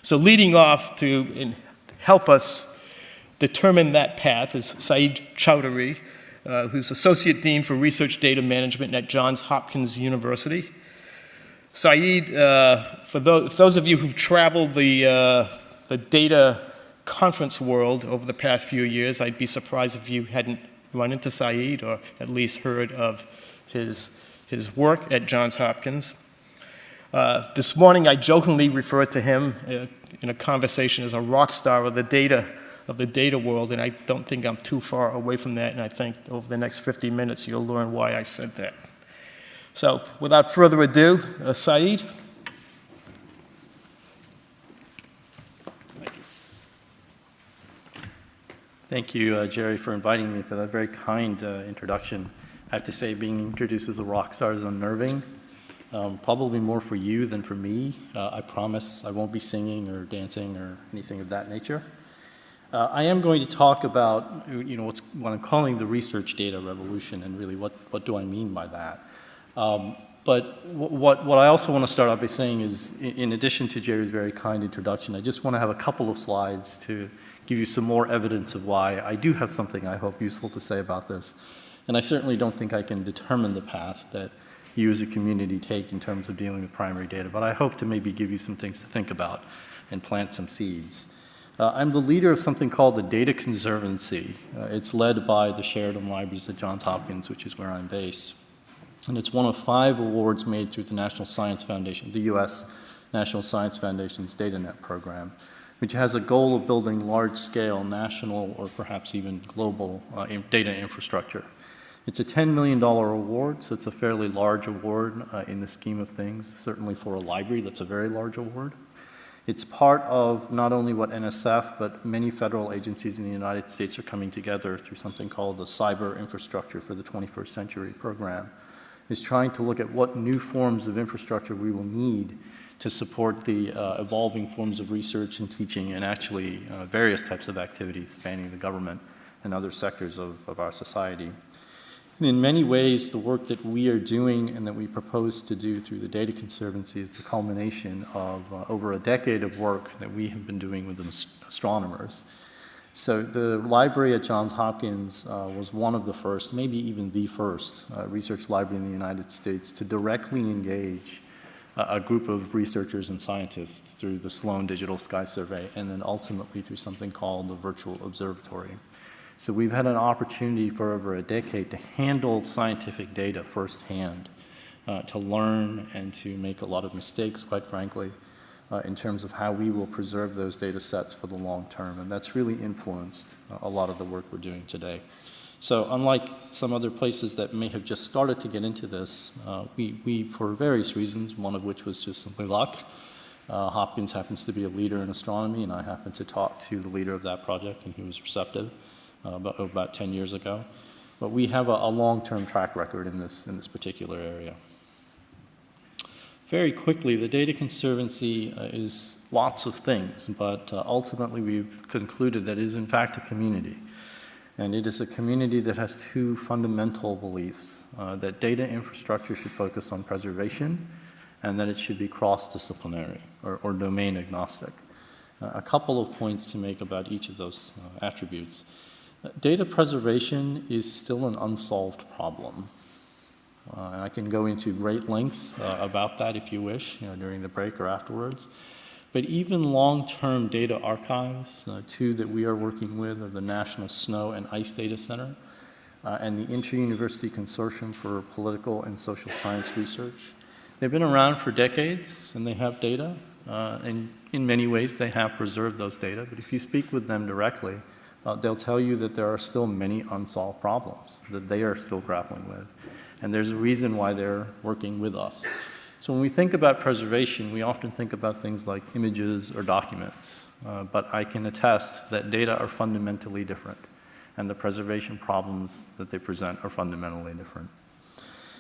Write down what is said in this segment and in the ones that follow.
So leading off to help us determine that path is Sayeed Choudhury, who's Associate Dean for Research Data Management at Johns Hopkins University. Sayeed, for those of you who've traveled the data conference world over the past few years, I'd be surprised if you hadn't run into Sayeed or at least heard of his work at Johns Hopkins. This morning, I jokingly referred to him in a conversation as a rock star of the data world, and I don't think I'm too far away from that, and I think over the next 50 minutes, you'll learn why I said that. So, without further ado, Sayeed. Thank you, Jerry, for inviting me for that very kind introduction. I have to say, being introduced as a rock star is unnerving. Probably more for you than for me. I promise I won't be singing or dancing or anything of that nature. I am going to talk about what I'm calling the research data revolution, and really what do I mean by that. But what I also want to start out by saying is, in addition to Jerry's very kind introduction, I just want to have a couple of slides to give you some more evidence of why I do have something I hope useful to say about this. And I certainly don't think I can determine the path that you as a community take in terms of dealing with primary data, but I hope to maybe give you some things to think about and plant some seeds. I'm the leader of something called the Data Conservancy. It's led by the Sheridan Libraries at Johns Hopkins, which is where I'm based. And it's one of 5 awards made through the National Science Foundation, the US National Science Foundation's DataNet program, which has a goal of building large-scale national or perhaps even global data infrastructure. It's a $10 million award, so it's a fairly large award in the scheme of things. Certainly for a library, that's a very large award. It's part of not only what NSF, but many federal agencies in the United States are coming together through something called the Cyberinfrastructure for the 21st Century program. Is trying to look at what new forms of infrastructure we will need to support the evolving forms of research and teaching and actually various types of activities spanning the government and other sectors of our society. And in many ways, the work that we are doing and that we propose to do through the Data Conservancy is the culmination of over a decade of work that we have been doing with astronomers. So the library at Johns Hopkins was one of the first, maybe even the first, research library in the United States to directly engage a group of researchers and scientists through the Sloan Digital Sky Survey, and then ultimately through something called the Virtual Observatory. So we've had an opportunity for over a decade to handle scientific data firsthand, to learn and to make a lot of mistakes, quite frankly, in terms of how we will preserve those data sets for the long term. And that's really influenced a lot of the work we're doing today. So unlike some other places that may have just started to get into this, we, for various reasons, one of which was just simply luck, Hopkins happens to be a leader in astronomy, and I happened to talk to the leader of that project, and he was receptive about 10 years ago. But we have a long-term track record in this particular area. Very quickly, the Data Conservancy is lots of things, but ultimately we've concluded that it is in fact a community. And it is a community that has 2 fundamental beliefs, that data infrastructure should focus on preservation and that it should be cross-disciplinary or domain agnostic. A couple of points to make about each of those attributes. Data preservation is still an unsolved problem. And I can go into great length about that if you wish, during the break or afterwards. But even long-term data archives, 2 that we are working with are the National Snow and Ice Data Center and the Inter-University Consortium for Political and Social Science Research. They've been around for decades and they have data, and in many ways they have preserved those data, but if you speak with them directly, they'll tell you that there are still many unsolved problems that they are still grappling with, and there's a reason why they're working with us. So when we think about preservation, we often think about things like images or documents, but I can attest that data are fundamentally different, and the preservation problems that they present are fundamentally different.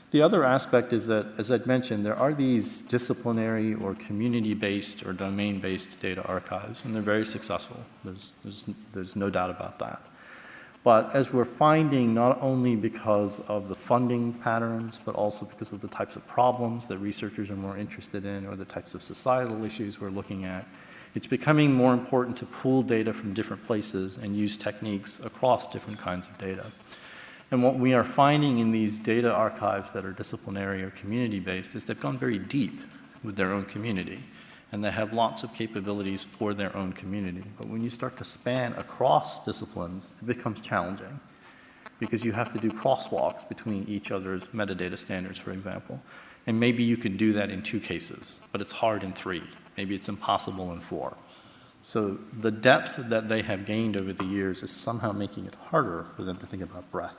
The other aspect is that, as I'd mentioned, there are these disciplinary or community-based or domain-based data archives, and they're very successful. There's no doubt about that. But as we're finding, not only because of the funding patterns, but also because of the types of problems that researchers are more interested in or the types of societal issues we're looking at, it's becoming more important to pool data from different places and use techniques across different kinds of data. And what we are finding in these data archives that are disciplinary or community-based is they've gone very deep with their own community, and they have lots of capabilities for their own community. But when you start to span across disciplines, it becomes challenging because you have to do crosswalks between each other's metadata standards, for example. And maybe you could do that in 2 cases, but it's hard in 3. Maybe it's impossible in 4. So the depth that they have gained over the years is somehow making it harder for them to think about breadth.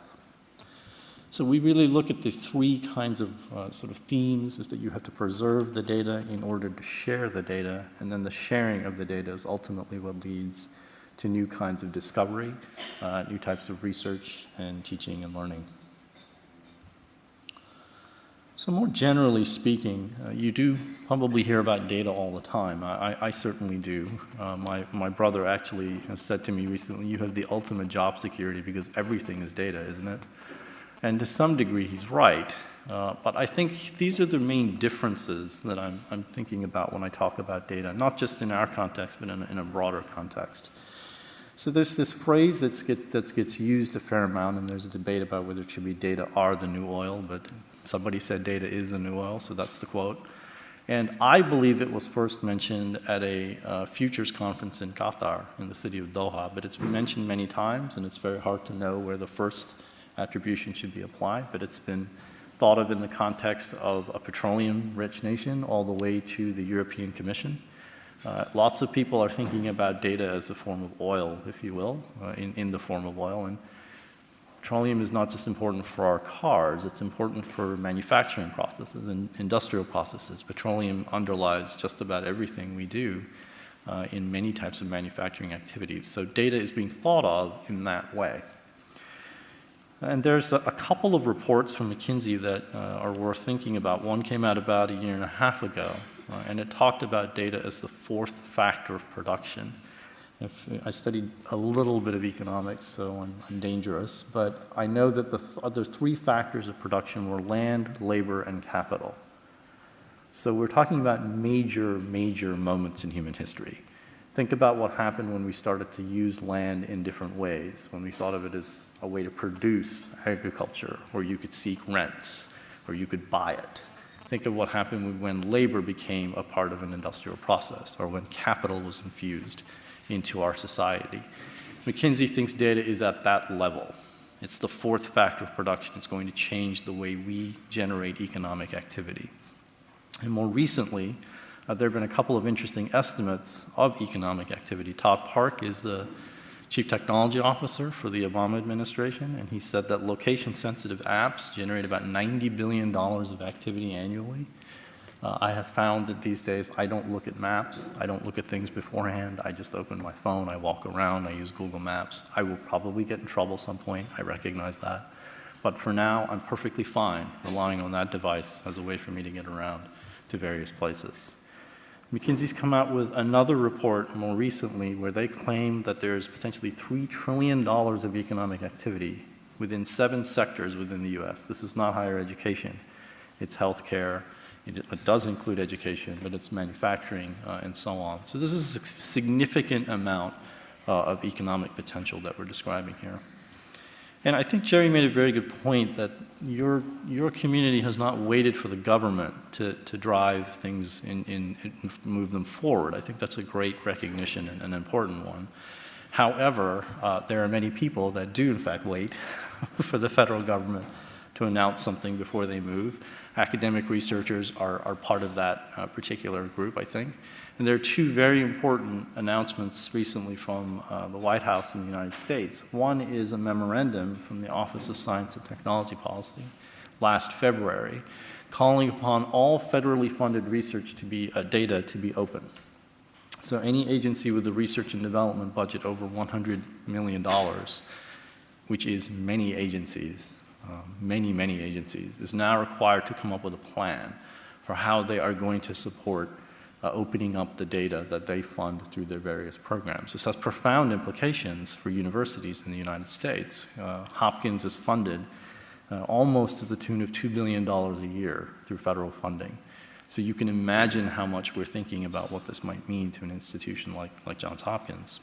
So we really look at the 3 kinds of sort of themes, is that you have to preserve the data in order to share the data, and then the sharing of the data is ultimately what leads to new kinds of discovery, new types of research, and teaching and learning. So more generally speaking, you do probably hear about data all the time. I certainly do. My brother actually has said to me recently, you have the ultimate job security because everything is data, isn't it? And to some degree, he's right. But I think these are the main differences that I'm thinking about when I talk about data, not just in our context, but in a broader context. So there's this phrase that gets used a fair amount, and there's a debate about whether it should be data are the new oil, but somebody said data is the new oil, so that's the quote. And I believe it was first mentioned at a futures conference in Qatar, in the city of Doha, but it's been mentioned many times, and it's very hard to know where the first attribution should be applied, but it's been thought of in the context of a petroleum-rich nation all the way to the European Commission. Lots of people are thinking about data as a form of oil, if you will, in the form of oil. And petroleum is not just important for our cars, it's important for manufacturing processes and industrial processes. Petroleum underlies just about everything we do in many types of manufacturing activities. So data is being thought of in that way. And there's a couple of reports from McKinsey that are worth thinking about. One came out about 1.5 years ago, and it talked about data as the 4th factor of production. I studied a little bit of economics, so I'm dangerous, but I know that the other 3 factors of production were land, labor, and capital. So we're talking about major, major moments in human history. Think about what happened when we started to use land in different ways, when we thought of it as a way to produce agriculture, or you could seek rents, or you could buy it. Think of what happened when labor became a part of an industrial process, or when capital was infused into our society. McKinsey thinks data is at that level. It's the 4th factor of production. It's going to change the way we generate economic activity. And more recently, there have been a couple of interesting estimates of economic activity. Todd Park is the Chief Technology Officer for the Obama administration, and he said that location-sensitive apps generate about $90 billion of activity annually. I have found that these days I don't look at maps, I don't look at things beforehand, I just open my phone, I walk around, I use Google Maps. I will probably get in trouble some point, I recognize that. But for now, I'm perfectly fine relying on that device as a way for me to get around to various places. McKinsey's come out with another report more recently where they claim that there's potentially $3 trillion of economic activity within 7 sectors within the US. This is not higher education, it's healthcare, it does include education, but it's manufacturing and so on. So this is a significant amount of economic potential that we're describing here. And I think Jerry made a very good point that your community has not waited for the government to drive things and move them forward. I think that's a great recognition and an important one. However, there are many people that do in fact wait for the federal government to announce something before they move. Academic researchers are part of that particular group, I think. And there are 2 very important announcements recently from the White House in the United States. One is a memorandum from the Office of Science and Technology Policy last February, calling upon all federally funded research to be data to be open. So any agency with a research and development budget over $100 million, which is many agencies, many agencies, is now required to come up with a plan for how they are going to support opening up the data that they fund through their various programs. This has profound implications for universities in the United States. Hopkins is funded almost to the tune of $2 billion a year through federal funding. So you can imagine how much we're thinking about what this might mean to an institution like Johns Hopkins.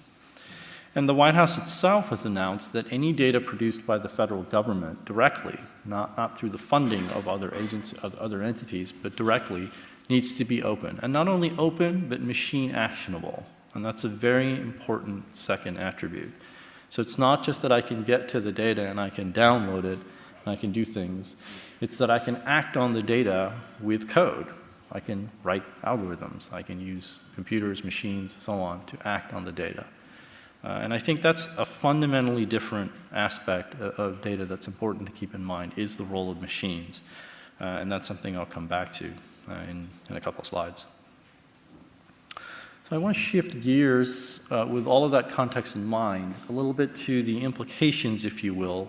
And the White House itself has announced that any data produced by the federal government directly, not through the funding of other agencies, of other entities, but directly, needs to be open. And not only open, but machine actionable. And that's a very important second attribute. So it's not just that I can get to the data and I can download it and I can do things. It's that I can act on the data with code. I can write algorithms. I can use computers, machines, so on, to act on the data. And I think that's a fundamentally different aspect of data that's important to keep in mind, is the role of machines. And that's something I'll come back to in a couple of slides. So I want to shift gears with all of that context in mind a little bit to the implications, if you will,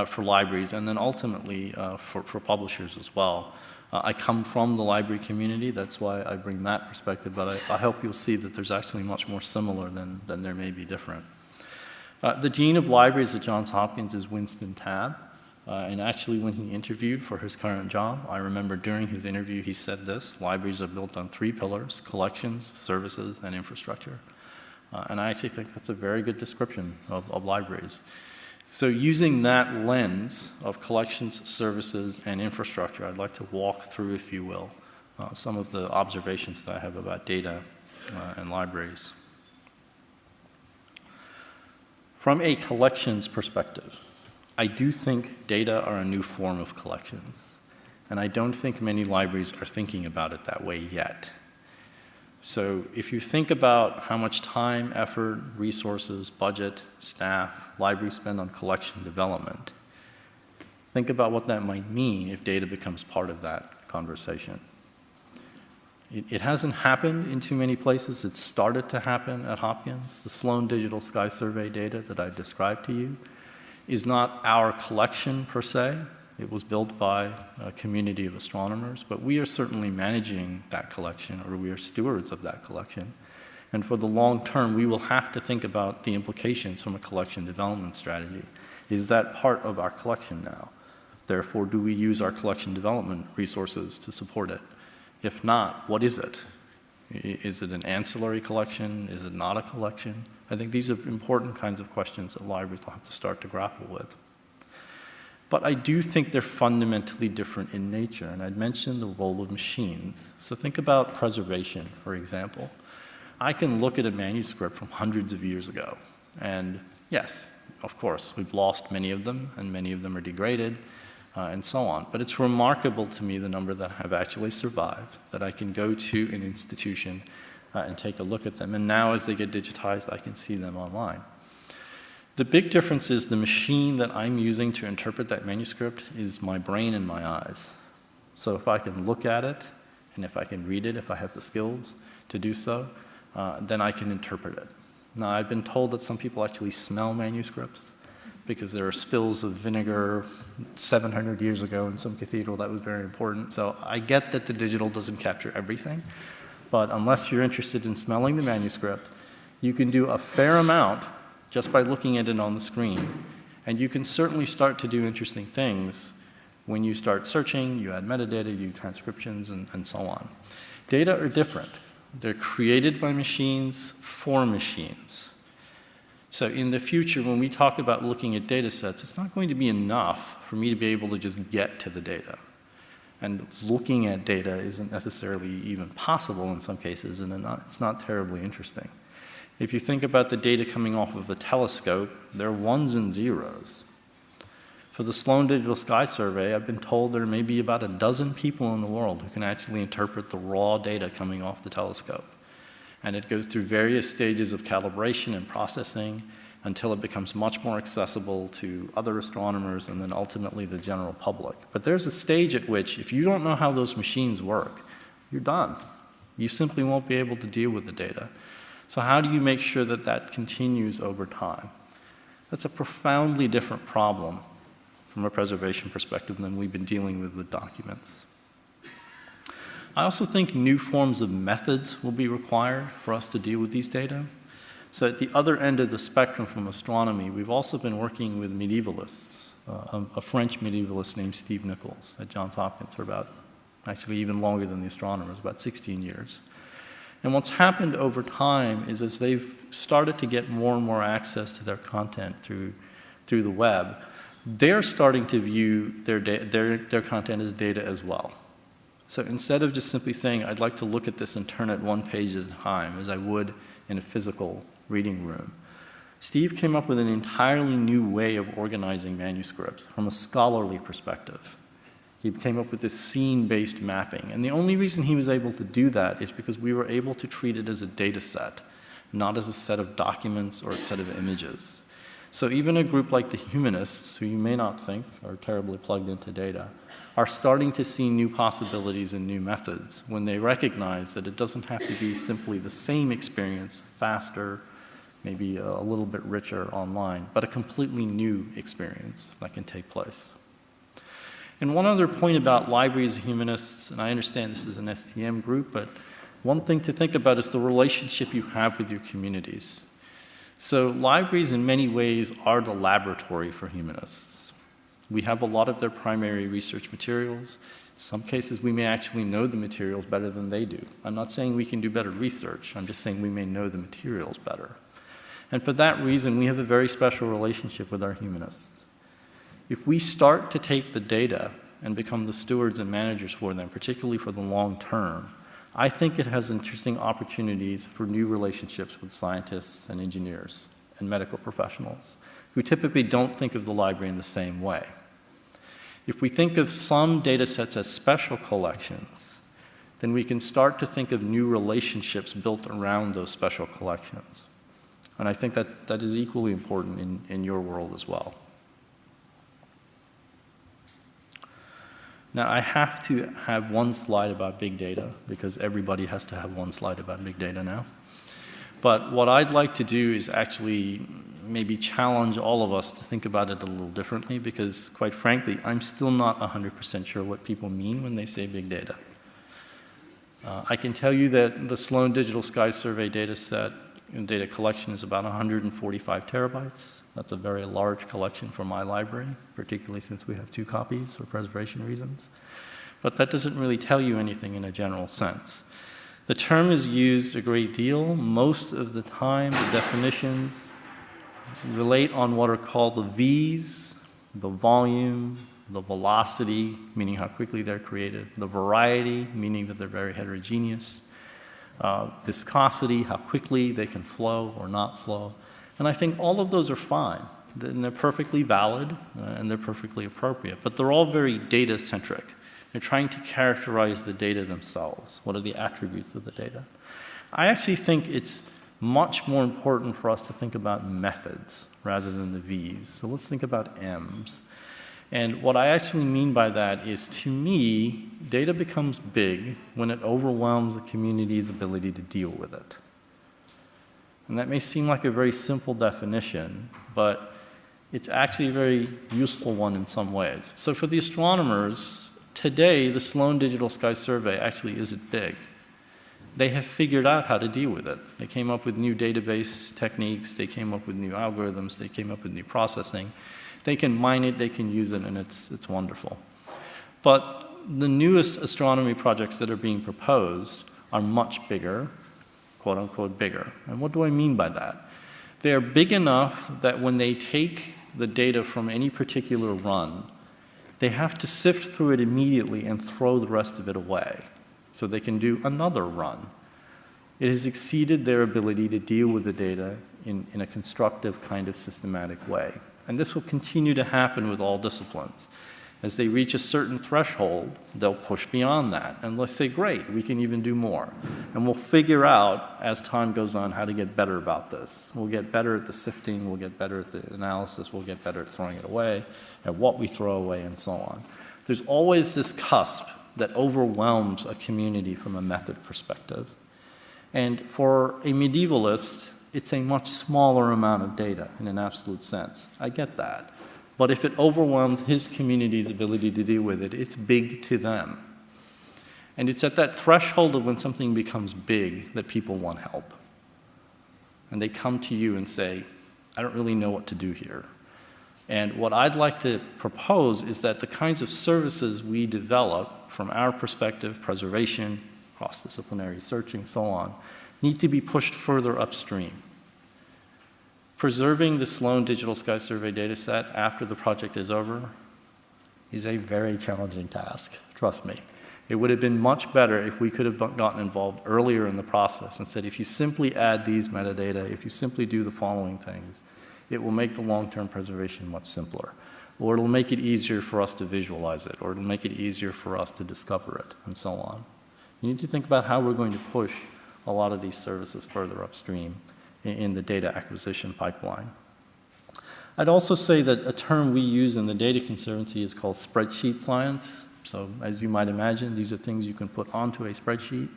for libraries and then ultimately for publishers as well. I come from the library community, that's why I bring that perspective, but I hope you'll see that there's actually much more similar than there may be different. The Dean of Libraries at Johns Hopkins is Winston Tabb, and actually when he interviewed for his current job, I remember during his interview he said this: libraries are built on 3 pillars: collections, services, and infrastructure. And I actually think that's a very good description of libraries. So using that lens of collections, services, and infrastructure, I'd like to walk through, if you will, some of the observations that I have about data and libraries. From a collections perspective, I do think data are a new form of collections, and I don't think many libraries are thinking about it that way yet. So if you think about how much time, effort, resources, budget, staff, libraries spend on collection development, think about what that might mean if data becomes part of that conversation. It hasn't happened in too many places. It's started to happen at Hopkins. The Sloan Digital Sky Survey data that I described to you is not our collection per se. It was built by a community of astronomers, but we are certainly managing that collection, or we are stewards of that collection. And for the long term, we will have to think about the implications from a collection development strategy. Is that part of our collection now? Therefore, do we use our collection development resources to support it? If not, what is it? Is it an ancillary collection? Is it not a collection? I think these are important kinds of questions that libraries will have to start to grapple with. But I do think they're fundamentally different in nature, and I'd mentioned the role of machines. So think about preservation, for example. I can look at a manuscript from hundreds of years ago, and yes, of course, we've lost many of them, and many of them are degraded, and so on. But it's remarkable to me the number that have actually survived, that I can go to an institution and take a look at them, and now as they get digitized, I can see them online. The big difference is the machine that I'm using to interpret that manuscript is my brain and my eyes. So if I can look at it, and if I can read it, if I have the skills to do so, then I can interpret it. Now, I've been told that some people actually smell manuscripts because there are spills of vinegar 700 years ago in some cathedral. That was very important. So I get that the digital doesn't capture everything, but unless you're interested in smelling the manuscript, you can do a fair amount just by looking at it on the screen. And you can certainly start to do interesting things when you start searching, you add metadata, you do transcriptions, and so on. Data are different. They're created by machines for machines. So in the future, when we talk about looking at data sets, it's not going to be enough for me to be able to just get to the data. And looking at data isn't necessarily even possible in some cases, and it's not terribly interesting. If you think about the data coming off of a telescope, they're ones and zeros. For the Sloan Digital Sky Survey, I've been told there may be about a dozen people in the world who can actually interpret the raw data coming off the telescope. And it goes through various stages of calibration and processing until it becomes much more accessible to other astronomers and then ultimately the general public. But there's a stage at which, if you don't know how those machines work, you're done. You simply won't be able to deal with the data. So how do you make sure that that continues over time? That's a profoundly different problem from a preservation perspective than we've been dealing with documents. I also think new forms of methods will be required for us to deal with these data. So at the other end of the spectrum from astronomy, we've also been working with medievalists, a French medievalist named Steve Nichols at Johns Hopkins for about, actually even longer than the astronomers, about 16 years. And what's happened over time is as they've started to get more and more access to their content through the web, they're starting to view their content as data as well. So instead of just simply saying, I'd like to look at this and turn it one page at a time, as I would in a physical reading room, Steve came up with an entirely new way of organizing manuscripts from a scholarly perspective. He came up with this scene-based mapping. And the only reason he was able to do that is because we were able to treat it as a data set, not as a set of documents or a set of images. So even a group like the humanists, who you may not think are terribly plugged into data, are starting to see new possibilities and new methods when they recognize that it doesn't have to be simply the same experience, faster, maybe a little bit richer online, but a completely new experience that can take place. And one other point about libraries and humanists, and I understand this is an STM group, but one thing to think about is the relationship you have with your communities. So libraries in many ways are the laboratory for humanists. We have a lot of their primary research materials. In some cases, we may actually know the materials better than they do. I'm not saying we can do better research. I'm just saying we may know the materials better. And for that reason, we have a very special relationship with our humanists. If we start to take the data and become the stewards and managers for them, particularly for the long term, I think it has interesting opportunities for new relationships with scientists and engineers and medical professionals who typically don't think of the library in the same way. If we think of some data sets as special collections, then we can start to think of new relationships built around those special collections. And I think that is equally important in your world as well. Now, I have to have one slide about big data because everybody has to have one slide about big data now. But what I'd like to do is actually maybe challenge all of us to think about it a little differently because, quite frankly, I'm still not 100% sure what people mean when they say big data. I can tell you that the Sloan Digital Sky Survey data set and data collection is about 145 terabytes. That's a very large collection for my library, particularly since we have 2 copies for preservation reasons. But that doesn't really tell you anything in a general sense. The term is used a great deal. Most of the time, the definitions relate on what are called the V's, the volume, the velocity, meaning how quickly they're created, the variety, meaning that they're very heterogeneous, viscosity, how quickly they can flow or not flow. And I think all of those are fine. And they're perfectly valid and they're perfectly appropriate. But they're all very data-centric. They're trying to characterize the data themselves. What are the attributes of the data? I actually think it's much more important for us to think about methods rather than the V's. So let's think about M's. And what I actually mean by that is, to me, data becomes big when it overwhelms the community's ability to deal with it. And that may seem like a very simple definition, but it's actually a very useful one in some ways. So for the astronomers, today, the Sloan Digital Sky Survey actually isn't big. They have figured out how to deal with it. They came up with new database techniques, they came up with new algorithms, they came up with new processing. They can mine it, they can use it, and it's wonderful. But the newest astronomy projects that are being proposed are much bigger, quote unquote bigger. And what do I mean by that? They're big enough that when they take the data from any particular run, they have to sift through it immediately and throw the rest of it away so they can do another run. It has exceeded their ability to deal with the data in a constructive kind of systematic way. And this will continue to happen with all disciplines. As they reach a certain threshold, they'll push beyond that. And let's say, great, we can even do more. And we'll figure out, as time goes on, how to get better about this. We'll get better at the sifting, we'll get better at the analysis, we'll get better at throwing it away, at what we throw away, and so on. There's always this cusp that overwhelms a community from a method perspective. And for a medievalist, it's a much smaller amount of data in an absolute sense. I get that. But if it overwhelms his community's ability to deal with it, it's big to them. And it's at that threshold of when something becomes big that people want help. And they come to you and say, I don't really know what to do here. And what I'd like to propose is that the kinds of services we develop from our perspective, preservation, cross-disciplinary searching, so on, need to be pushed further upstream. Preserving the Sloan Digital Sky Survey data set after the project is over is a very challenging task, trust me. It would have been much better if we could have gotten involved earlier in the process and said, if you simply add these metadata, if you simply do the following things, it will make the long-term preservation much simpler. Or it'll make it easier for us to visualize it, or it'll make it easier for us to discover it, and so on. You need to think about how we're going to push a lot of these services further upstream in the data acquisition pipeline. I'd also say that a term we use in the Data Conservancy is called spreadsheet science. So as you might imagine, these are things you can put onto a spreadsheet.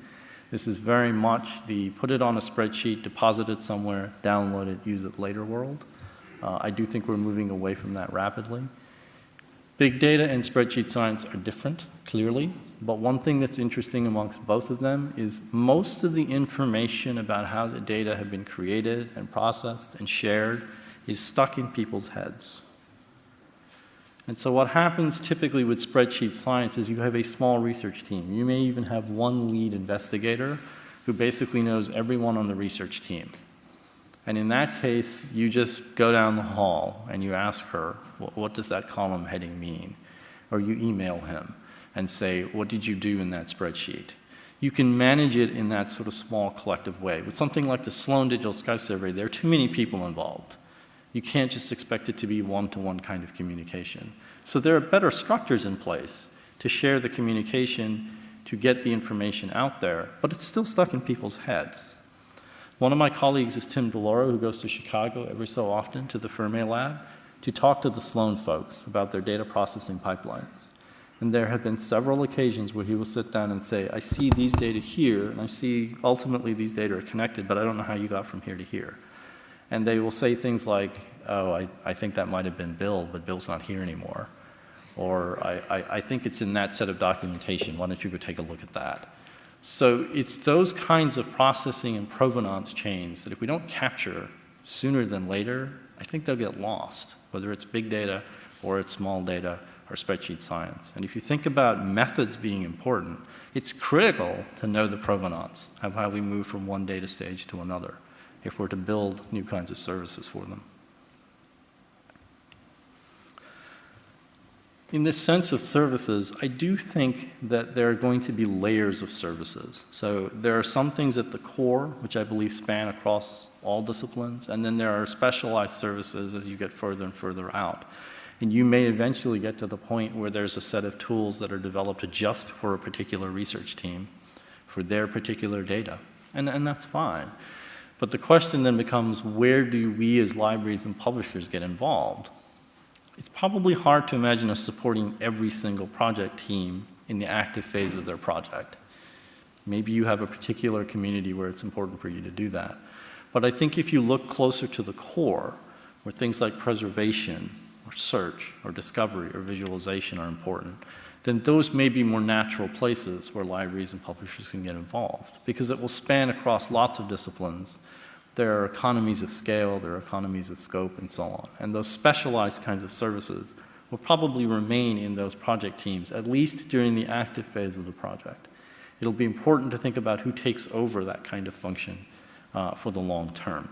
This is very much the put it on a spreadsheet, deposit it somewhere, download it, use it later world. I do think we're moving away from that rapidly. Big data and spreadsheet science are different, clearly, but one thing that's interesting amongst both of them is most of the information about how the data have been created and processed and shared is stuck in people's heads. And so what happens typically with spreadsheet science is you have a small research team. You may even have one lead investigator who basically knows everyone on the research team. And in that case, you just go down the hall and you ask her, what does that column heading mean? Or you email him and say, what did you do in that spreadsheet? You can manage it in that sort of small collective way. With something like the Sloan Digital Sky Survey, there are too many people involved. You can't just expect it to be one-to-one kind of communication. So there are better structures in place to share the communication, to get the information out there, but it's still stuck in people's heads. One of my colleagues is Tim DeLauro, who goes to Chicago every so often to the Fermilab to talk to the Sloan folks about their data processing pipelines. And there have been several occasions where he will sit down and say, I see these data here, and I see ultimately these data are connected, but I don't know how you got from here to here. And they will say things like, oh, I think that might have been Bill, but Bill's not here anymore. Or I think it's in that set of documentation. Why don't you go take a look at that? So it's those kinds of processing and provenance chains that if we don't capture sooner than later, I think they'll get lost, whether it's big data or it's small data or spreadsheet science. And if you think about methods being important, it's critical to know the provenance of how we move from one data stage to another if we're to build new kinds of services for them. In this sense of services, I do think that there are going to be layers of services. So there are some things at the core, which I believe span across all disciplines, and then there are specialized services as you get further and further out. And you may eventually get to the point where there's a set of tools that are developed just for a particular research team, for their particular data, and that's fine. But the question then becomes, where do we as libraries and publishers get involved? It's probably hard to imagine us supporting every single project team in the active phase of their project. Maybe you have a particular community where it's important for you to do that. But I think if you look closer to the core, where things like preservation, or search, or discovery, or visualization are important, then those may be more natural places where libraries and publishers can get involved, because it will span across lots of disciplines. There are economies of scale, there are economies of scope, and so on. And those specialized kinds of services will probably remain in those project teams, at least during the active phase of the project. It'll be important to think about who takes over that kind of function for the long term.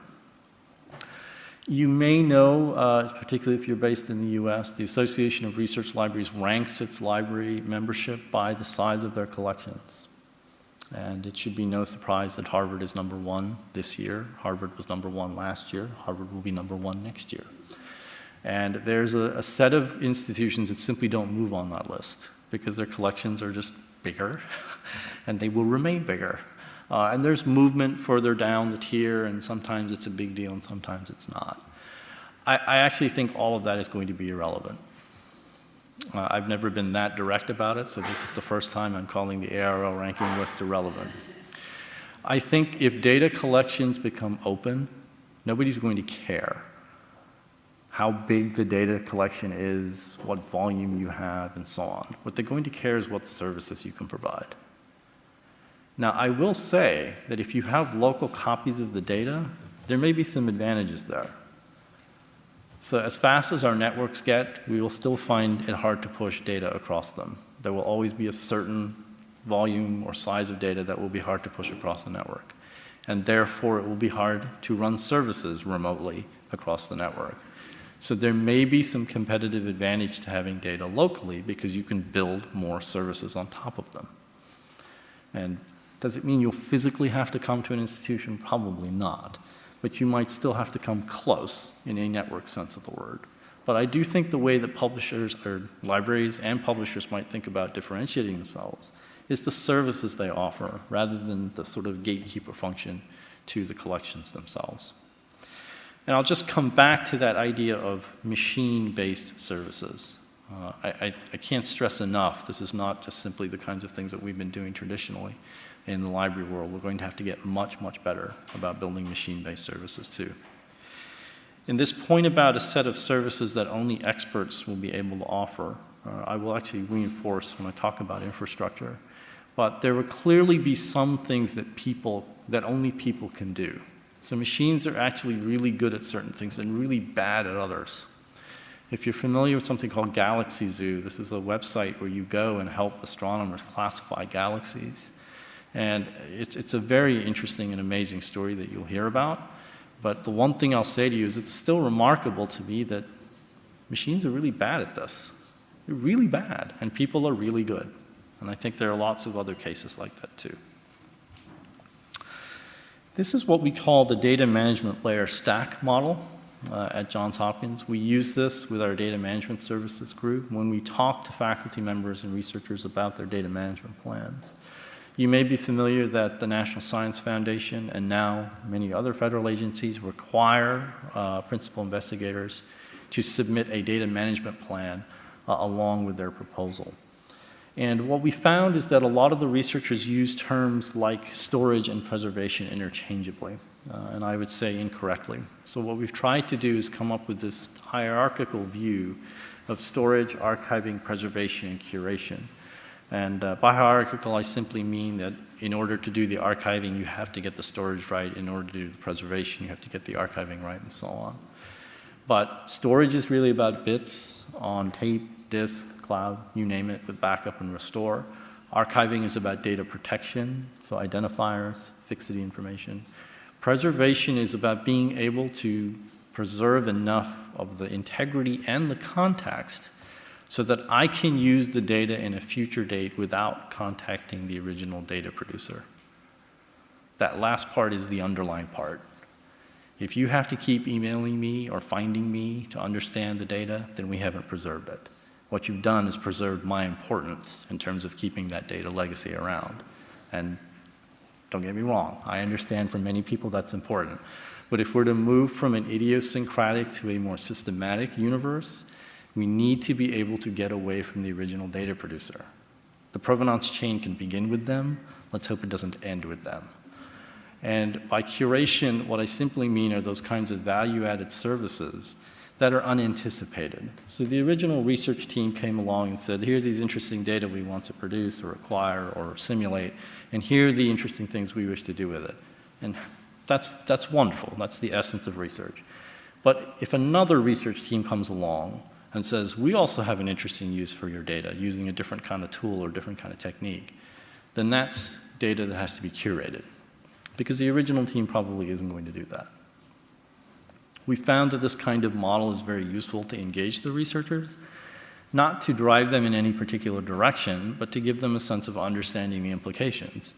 You may know, particularly if you're based in the US, the Association of Research Libraries ranks its library membership by the size of their collections. And it should be no surprise that Harvard is #1 this year. Harvard was #1 last year. Harvard will be #1 next year. And there's a set of institutions that simply don't move on that list because their collections are just bigger and they will remain bigger. And there's movement further down the tier, and sometimes it's a big deal and sometimes it's not. I actually think all of that is going to be irrelevant. I've never been that direct about it, so this is the first time I'm calling the ARL ranking list irrelevant. I think if data collections become open, nobody's going to care how big the data collection is, what volume you have, and so on. What they're going to care is what services you can provide. Now, I will say that if you have local copies of the data, there may be some advantages there. So as fast as our networks get, we will still find it hard to push data across them. There will always be a certain volume or size of data that will be hard to push across the network. And therefore, it will be hard to run services remotely across the network. So there may be some competitive advantage to having data locally because you can build more services on top of them. And does it mean you'll physically have to come to an institution? Probably not. But you might still have to come close in a network sense of the word. But I do think the way that publishers or libraries and publishers might think about differentiating themselves is the services they offer rather than the sort of gatekeeper function to the collections themselves. And I'll just come back to that idea of machine-based services. I can't stress enough, this is not just simply the kinds of things that we've been doing traditionally in the library world. We're going to have to get much, much better about building machine-based services too. In this point about a set of services that only experts will be able to offer, I will actually reinforce when I talk about infrastructure, but there will clearly be some things that only people can do. So machines are actually really good at certain things and really bad at others. If you're familiar with something called Galaxy Zoo, this is a website where you go and help astronomers classify galaxies. And it's a very interesting and amazing story that you'll hear about. But the one thing I'll say to you is it's still remarkable to me that machines are really bad at this. They're really bad, and people are really good. And I think there are lots of other cases like that too. This is what we call the data management layer stack model at Johns Hopkins. We use this with our data management services group when we talk to faculty members and researchers about their data management plans. You may be familiar that the National Science Foundation and now many other federal agencies require principal investigators to submit a data management plan along with their proposal. And what we found is that a lot of the researchers use terms like storage and preservation interchangeably, and I would say incorrectly. So what we've tried to do is come up with this hierarchical view of storage, archiving, preservation, and curation. And by hierarchical, I simply mean that in order to do the archiving, you have to get the storage right. In order to do the preservation, you have to get the archiving right, and so on. But storage is really about bits on tape, disk, cloud, you name it, with backup and restore. Archiving is about data protection, so identifiers, fixity information. Preservation is about being able to preserve enough of the integrity and the context so that I can use the data in a future date without contacting the original data producer. That last part is the underlying part. If you have to keep emailing me or finding me to understand the data, then we haven't preserved it. What you've done is preserved my importance in terms of keeping that data legacy around. And don't get me wrong, I understand for many people that's important. But if we're to move from an idiosyncratic to a more systematic universe, we need to be able to get away from the original data producer. The provenance chain can begin with them. Let's hope it doesn't end with them. And by curation, what I simply mean are those kinds of value-added services that are unanticipated. So the original research team came along and said, here are these interesting data we want to produce or acquire or simulate, and here are the interesting things we wish to do with it. And that's wonderful. That's the essence of research. But if another research team comes along and says, we also have an interesting use for your data using a different kind of tool or different kind of technique, then that's data that has to be curated, because the original team probably isn't going to do that. We found that this kind of model is very useful to engage the researchers, not to drive them in any particular direction, but to give them a sense of understanding the implications.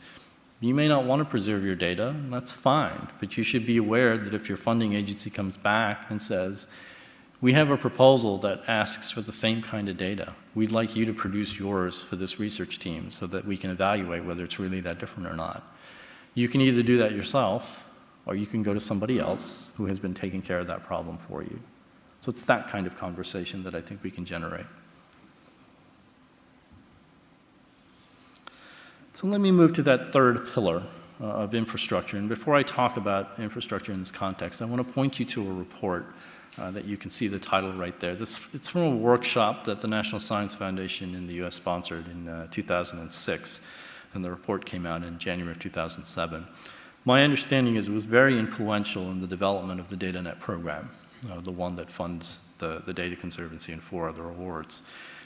You may not want to preserve your data, and that's fine, but you should be aware that if your funding agency comes back and says, we have a proposal that asks for the same kind of data. We'd like you to produce yours for this research team so that we can evaluate whether it's really that different or not. You can either do that yourself, or you can go to somebody else who has been taking care of that problem for you. So it's that kind of conversation that I think we can generate. So let me move to that third pillar of infrastructure. And before I talk about infrastructure in this context, I want to point you to a report that you can see the title right there. It's from a workshop that the National Science Foundation in the US sponsored in 2006. and the report came out in January of 2007. My understanding is it was very influential in the development of the DataNet program, the one that funds the Data Conservancy and 4 other awards.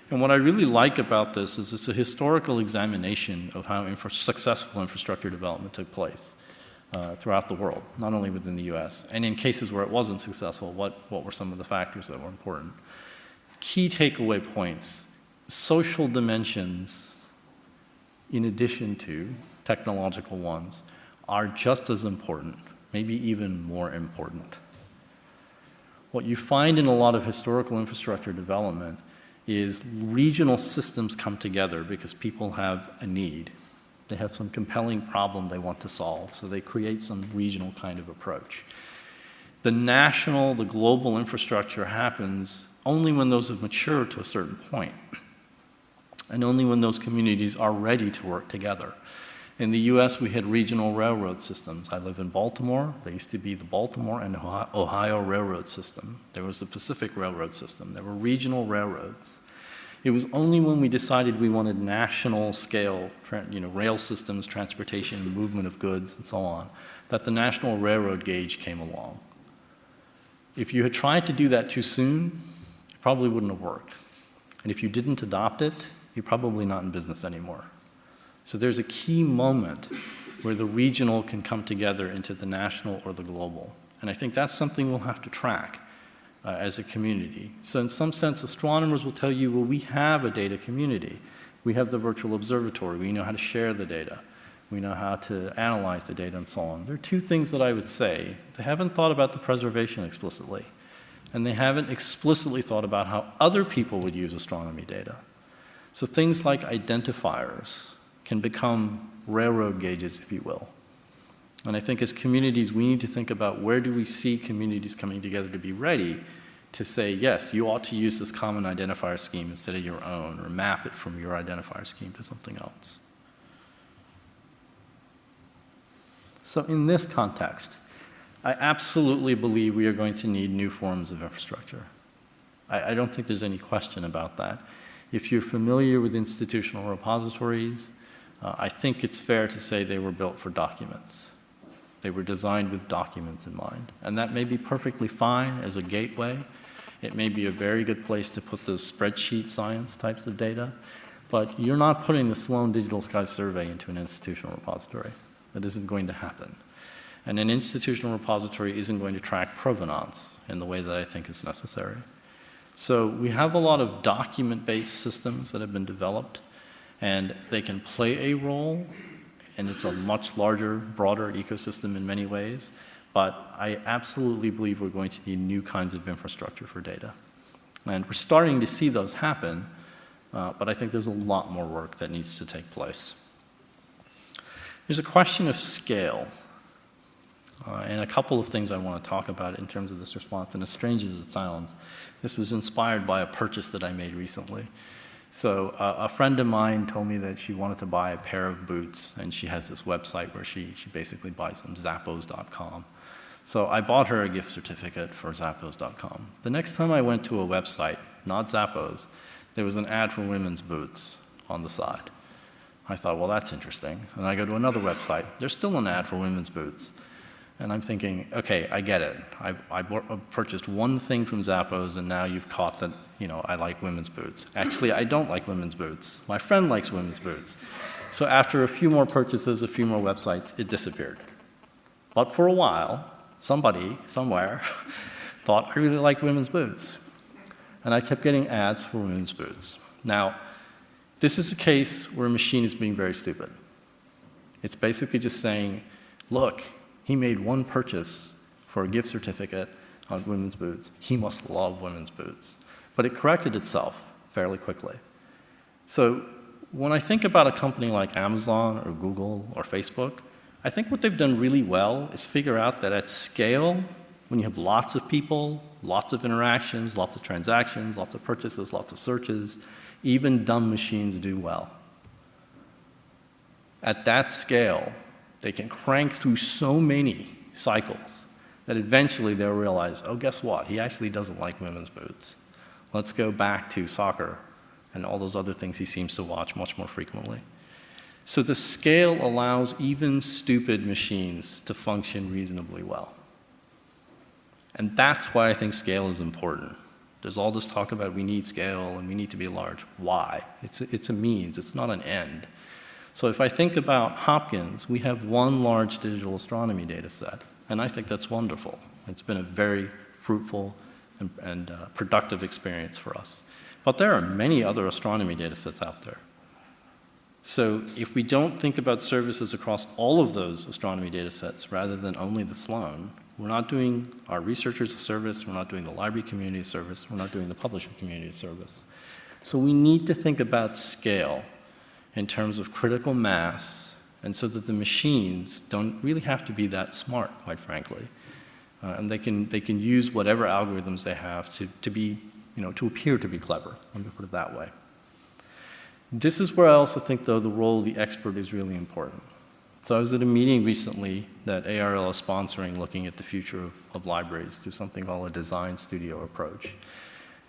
And what I really like about this is it's a historical examination of how successful infrastructure development took place throughout the world, not only within the US. And in cases where it wasn't successful, what were some of the factors that were important? Key takeaway points: social dimensions, in addition to technological ones, are just as important, maybe even more important. What you find in a lot of historical infrastructure development is regional systems come together because people have a need. They have some compelling problem they want to solve, so they create some regional kind of approach. The national, the global infrastructure happens only when those have matured to a certain point, and only when those communities are ready to work together. In the US, we had regional railroad systems. I live in Baltimore. There used to be the Baltimore and Ohio Railroad System. There was the Pacific Railroad System. There were regional railroads. It was only when we decided we wanted national scale, rail systems, transportation, movement of goods, and so on, that the national railroad gauge came along. If you had tried to do that too soon, it probably wouldn't have worked. And if you didn't adopt it, you're probably not in business anymore. So there's a key moment where the regional can come together into the national or the global. And I think that's something we'll have to track as a community. So in some sense, astronomers will tell you, well, we have a data community. We have the virtual observatory. We know how to share the data. We know how to analyze the data and so on. There are two things that I would say. They haven't thought about the preservation explicitly, and they haven't explicitly thought about how other people would use astronomy data. So things like identifiers can become railroad gauges, if you will. And I think as communities, we need to think about where do we see communities coming together to be ready to say, yes, you ought to use this common identifier scheme instead of your own, or map it from your identifier scheme to something else. So in this context, I absolutely believe we are going to need new forms of infrastructure. I don't think there's any question about that. If you're familiar with institutional repositories, I think it's fair to say they were built for documents. They were designed with documents in mind. And that may be perfectly fine as a gateway. It may be a very good place to put the spreadsheet science types of data. But you're not putting the Sloan Digital Sky Survey into an institutional repository. That isn't going to happen. And an institutional repository isn't going to track provenance in the way that I think is necessary. So we have a lot of document-based systems that have been developed, and they can play a role, and it's a much larger, broader ecosystem in many ways. But I absolutely believe we're going to need new kinds of infrastructure for data. And we're starting to see those happen, but I think there's a lot more work that needs to take place. There's a question of scale, and a couple of things I want to talk about in terms of this response, and as strange as it sounds, this was inspired by a purchase that I made recently. So a friend of mine told me that she wanted to buy a pair of boots, and she has this website where she basically buys them, Zappos.com. So I bought her a gift certificate for Zappos.com. The next time I went to a website, not Zappos, there was an ad for women's boots on the side. I thought, well, that's interesting. And I go to another website. There's still an ad for women's boots. And I'm thinking, okay, I get it. I purchased one thing from Zappos, and now you've caught that, I like women's boots. Actually, I don't like women's boots. My friend likes women's boots. So after a few more purchases, a few more websites, it disappeared. But for a while, somebody, somewhere, thought I really like women's boots. And I kept getting ads for women's boots. Now, this is a case where a machine is being very stupid. It's basically just saying, look, he made one purchase for a gift certificate on women's boots. He must love women's boots. But it corrected itself fairly quickly. So when I think about a company like Amazon or Google or Facebook, I think what they've done really well is figure out that at scale, when you have lots of people, lots of interactions, lots of transactions, lots of purchases, lots of searches, even dumb machines do well. At that scale, they can crank through so many cycles that eventually they'll realize, oh, guess what? He actually doesn't like women's boots. Let's go back to soccer and all those other things he seems to watch much more frequently. So the scale allows even stupid machines to function reasonably well. And that's why I think scale is important. There's all this talk about we need scale and we need to be large. Why? It's a means, it's not an end. So if I think about Hopkins, we have one large digital astronomy data set, and I think that's wonderful. It's been a very fruitful and productive experience for us. But there are many other astronomy data sets out there. So if we don't think about services across all of those astronomy data sets rather than only the Sloan, we're not doing our researchers a service, we're not doing the library community a service, we're not doing the publishing community a service. So we need to think about scale in terms of critical mass, and so that the machines don't really have to be that smart, quite frankly. And they can use whatever algorithms they have to be, to appear to be clever, let me put it that way. This is where I also think, though, the role of the expert is really important. So I was at a meeting recently that ARL is sponsoring looking at the future of libraries through something called a design studio approach.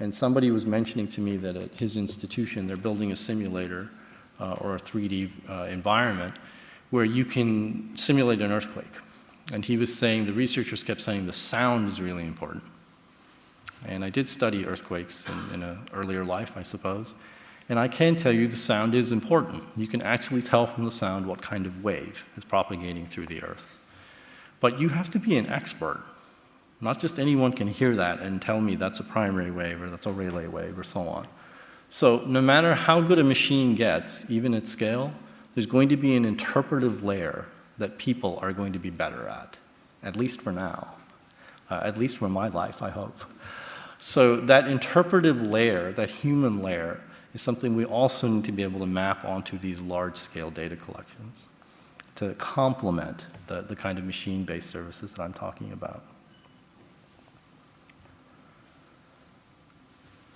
And somebody was mentioning to me that at his institution, they're building a simulator or a 3D environment where you can simulate an earthquake. And he was saying, the researchers kept saying the sound is really important. And I did study earthquakes in an earlier life, I suppose. And I can tell you the sound is important. You can actually tell from the sound what kind of wave is propagating through the earth. But you have to be an expert. Not just anyone can hear that and tell me that's a primary wave or that's a relay wave or so on. So no matter how good a machine gets, even at scale, there's going to be an interpretive layer that people are going to be better at least for now, at least for my life, I hope. So that interpretive layer, that human layer, is something we also need to be able to map onto these large-scale data collections to complement the kind of machine-based services that I'm talking about.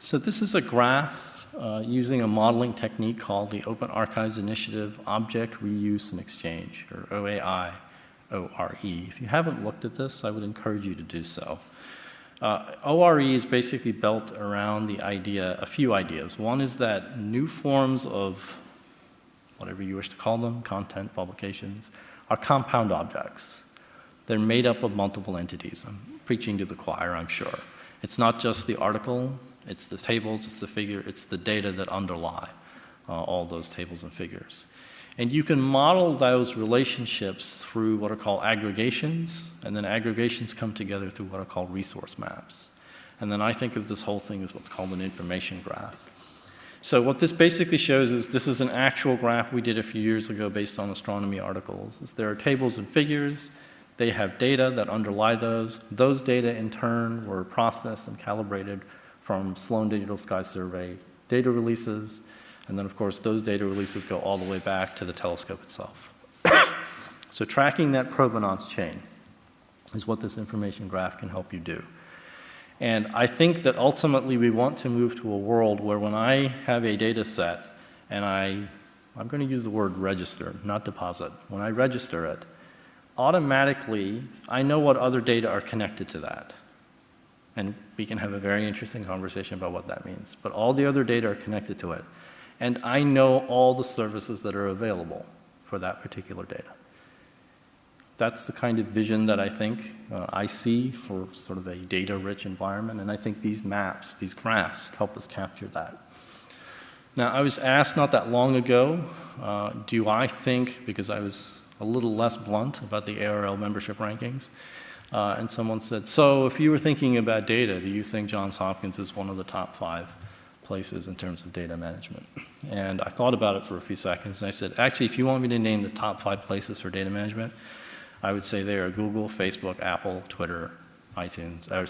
So this is a graph using a modeling technique called the Open Archives Initiative Object Reuse and Exchange, or OAI-ORE. If you haven't looked at this, I would encourage you to do so. ORE is basically built around a few ideas. One is that new forms of whatever you wish to call them, content, publications, are compound objects. They're made up of multiple entities. I'm preaching to the choir, I'm sure. It's not just the article, it's the tables, it's the figure, it's the data that underlie all those tables and figures. And you can model those relationships through what are called aggregations, and then aggregations come together through what are called resource maps. And then I think of this whole thing as what's called an information graph. So what this basically shows is this is an actual graph we did a few years ago based on astronomy articles. There are tables and figures. They have data that underlie those. Those data, in turn, were processed and calibrated from Sloan Digital Sky Survey data releases. And then, of course, those data releases go all the way back to the telescope itself. So tracking that provenance chain is what this information graph can help you do. And I think that ultimately we want to move to a world where when I have a data set and I'm going to use the word register, not deposit. When I register it, automatically I know what other data are connected to that. And we can have a very interesting conversation about what that means. But all the other data are connected to it. And I know all the services that are available for that particular data. That's the kind of vision that I think I see for sort of a data-rich environment, and I think these maps, these graphs, help us capture that. Now, I was asked not that long ago, do I think, because I was a little less blunt about the ARL membership rankings, and someone said, so if you were thinking about data, do you think Johns Hopkins is one of the top 5 places in terms of data management? And I thought about it for a few seconds, and I said, actually, if you want me to name the top 5 places for data management, I would say they are Google, Facebook, Apple, Twitter, iTunes, I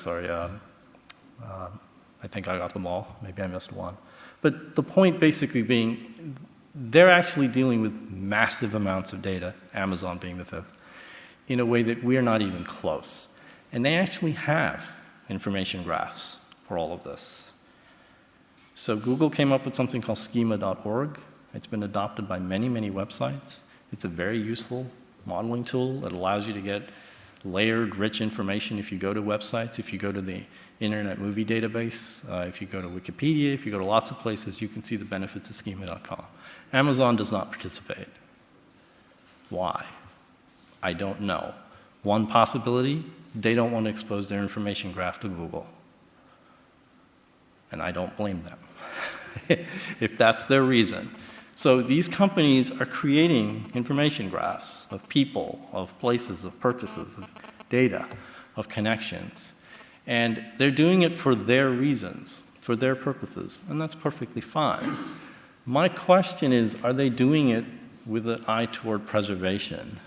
think I got them all. Maybe I missed one. But the point basically being, they're actually dealing with massive amounts of data, Amazon being the 5th, in a way that we're not even close. And they actually have information graphs for all of this. So Google came up with something called schema.org. It's been adopted by many, many websites. It's a very useful modeling tool. It allows you to get layered, rich information if you go to websites, if you go to the Internet Movie Database, if you go to Wikipedia, if you go to lots of places, you can see the benefits of schema.com. Amazon does not participate. Why? I don't know. One possibility, they don't want to expose their information graph to Google. And I don't blame them if that's their reason. So these companies are creating information graphs of people, of places, of purchases, of data, of connections. And they're doing it for their reasons, for their purposes, and that's perfectly fine. My question is, are they doing it with an eye toward preservation?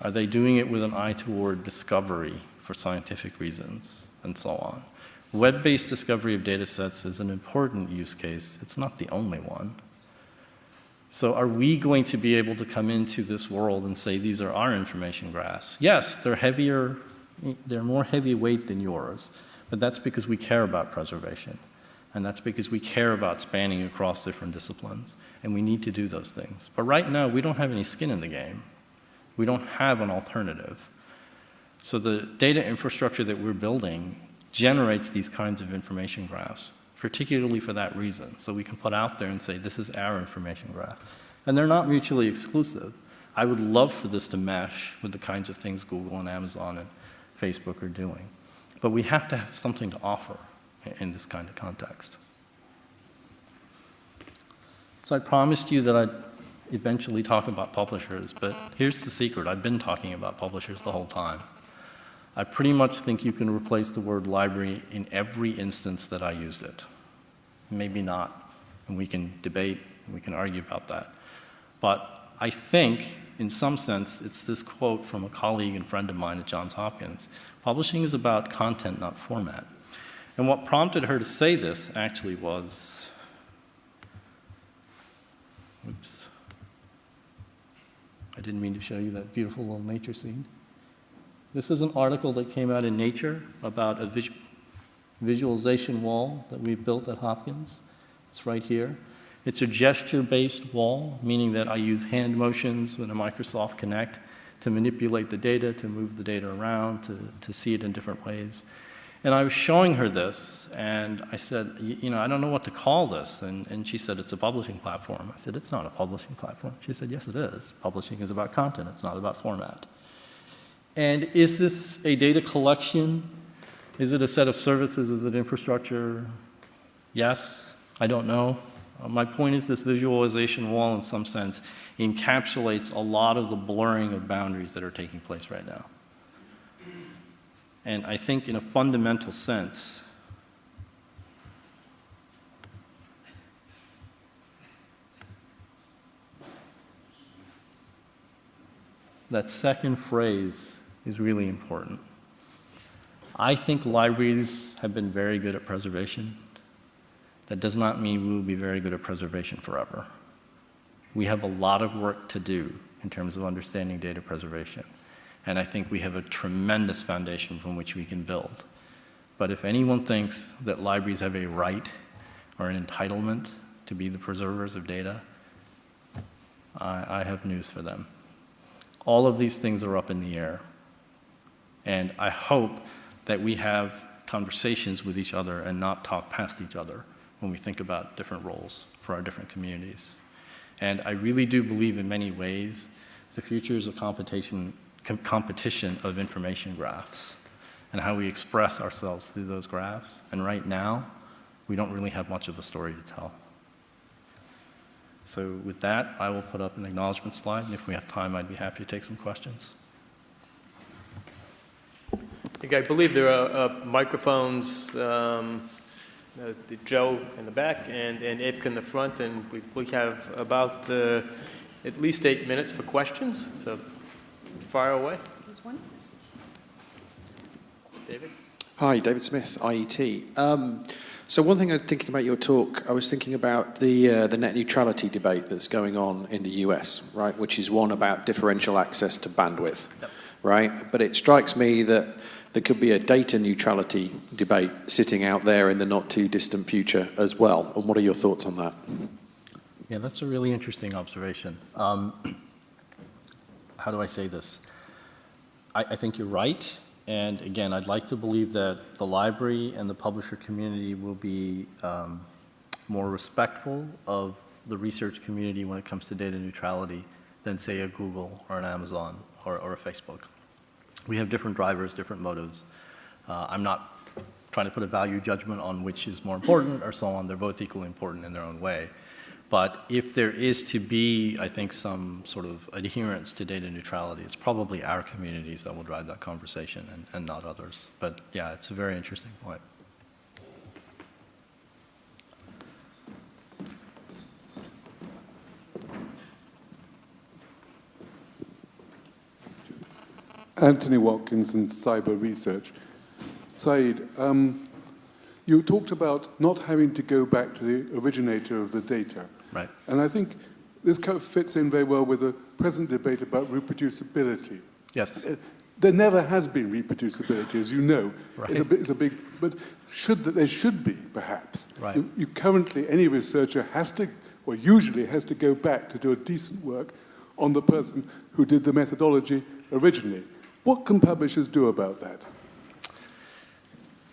Are they doing it with an eye toward discovery for scientific reasons, and so on? Web-based discovery of data sets is an important use case. It's not the only one. So are we going to be able to come into this world and say, these are our information graphs? Yes, they're heavier, they're more heavyweight than yours, but that's because we care about preservation. And that's because we care about spanning across different disciplines. And we need to do those things. But right now, we don't have any skin in the game. We don't have an alternative. So the data infrastructure that we're building generates these kinds of information graphs, particularly for that reason. So we can put out there and say, this is our information graph. And they're not mutually exclusive. I would love for this to mesh with the kinds of things Google and Amazon and Facebook are doing. But we have to have something to offer in this kind of context. So I promised you that I'd eventually talk about publishers, but here's the secret. I've been talking about publishers the whole time. I pretty much think you can replace the word library in every instance that I used it. Maybe not, and we can debate, and we can argue about that. But I think, in some sense, it's this quote from a colleague and friend of mine at Johns Hopkins. Publishing is about content, not format. And what prompted her to say this actually was, oops, I didn't mean to show you that beautiful little nature scene. This is an article that came out in Nature about a visualization wall that we built at Hopkins. It's right here. It's a gesture-based wall, meaning that I use hand motions with a Microsoft Connect to manipulate the data, to move the data around, to see it in different ways. And I was showing her this, and I said, you know, I don't know what to call this. And she said, it's a publishing platform. I said, it's not a publishing platform. She said, yes, it is. Publishing is about content. It's not about format. And is this a data collection? Is it a set of services? Is it infrastructure? Yes, I don't know. My point is this visualization wall, in some sense, encapsulates a lot of the blurring of boundaries that are taking place right now. And I think in a fundamental sense, that second phrase is really important. I think libraries have been very good at preservation. That does not mean we will be very good at preservation forever. We have a lot of work to do in terms of understanding data preservation. And I think we have a tremendous foundation from which we can build. But if anyone thinks that libraries have a right or an entitlement to be the preservers of data, I have news for them. All of these things are up in the air. And I hope that we have conversations with each other and not talk past each other when we think about different roles for our different communities. And I really do believe in many ways the future is a competition of information graphs and how we express ourselves through those graphs. And right now, we don't really have much of a story to tell. So with that, I will put up an acknowledgement slide, and if we have time, I'd be happy to take some questions. I believe there are microphones, Joe in the back and Ipka in the front, and we have about at least 8 minutes for questions, so fire away. There's one. David? Hi, David Smith, IET. So one thing I'm thinking about your talk, I was thinking about the net neutrality debate that's going on in the US, right, which is one about differential access to bandwidth, yep. Right? But it strikes me that there could be a data neutrality debate sitting out there in the not too distant future as well. And what are your thoughts on that? Yeah, that's a really interesting observation. How do I say this? I think you're right. And again, I'd like to believe that the library and the publisher community will be more respectful of the research community when it comes to data neutrality than, say, a Google or an Amazon or a Facebook. We have different drivers, different motives. I'm not trying to put a value judgment on which is more important or so on. They're both equally important in their own way. But if there is to be, I think, some sort of adherence to data neutrality, it's probably our communities that will drive that conversation and not others. But yeah, it's a very interesting point. Anthony Watkins and Cyber Research. Sayeed, you talked about not having to go back to the originator of the data. Right. And I think this kind of fits in very well with the present debate about reproducibility. Yes. There never has been reproducibility, as you know. Right. It's a big, but there should be, perhaps. Right. You currently, any researcher has to, or usually has to go back to do a decent work on the person who did the methodology originally. What can publishers do about that?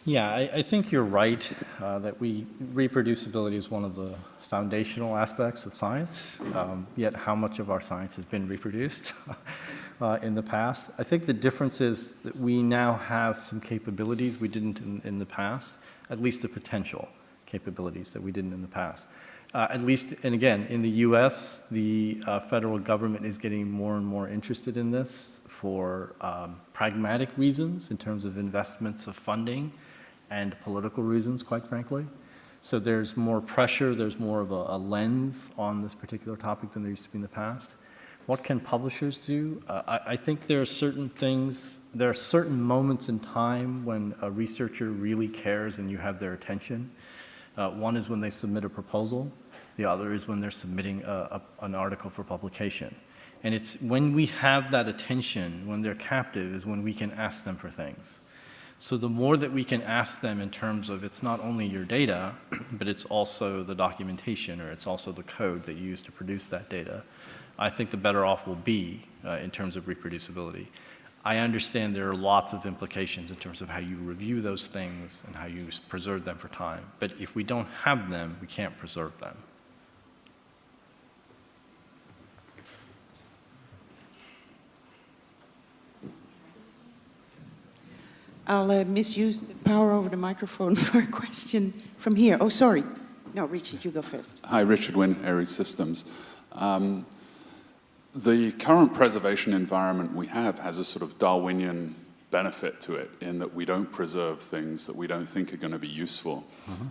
Yeah, I think you're right that reproducibility is one of the foundational aspects of science, yet how much of our science has been reproduced in the past. I think the difference is that we now have some capabilities we didn't in the past, at least the potential capabilities that we didn't in the past. At least, and again, in the US, the federal government is getting more and more interested in this for pragmatic reasons in terms of investments of funding and political reasons, quite frankly. So there's more pressure, there's more of a lens on this particular topic than there used to be in the past. What can publishers do? I think there are certain things, there are certain moments in time when a researcher really cares and you have their attention. One is when they submit a proposal. The other is when they're submitting an article for publication. And it's when we have that attention, when they're captive, is when we can ask them for things. So the more that we can ask them in terms of it's not only your data, but it's also the documentation or it's also the code that you use to produce that data, I think the better off we'll be in terms of reproducibility. I understand there are lots of implications in terms of how you review those things and how you preserve them for time. But if we don't have them, we can't preserve them. I'll misuse the power over the microphone for a question from here. Oh, sorry. No, Richard, you go first. Hi, Richard Wynn, Ares Systems. The current preservation environment we have has a sort of Darwinian benefit to it in that we don't preserve things that we don't think are going to be useful.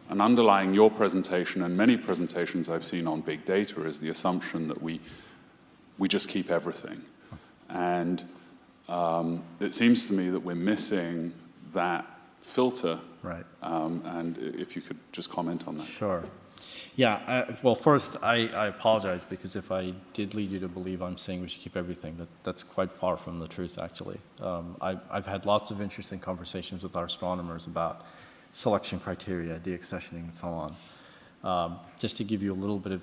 And underlying your presentation and many presentations I've seen on big data is the assumption that we just keep everything. And it seems to me that we're missing that filter. Right. And if you could just comment on that. Sure. Yeah, well, first, I apologize because if I did lead you to believe I'm saying we should keep everything, that's quite far from the truth, actually. I've had lots of interesting conversations with our astronomers about selection criteria, deaccessioning, and so on. Just to give you a little bit of,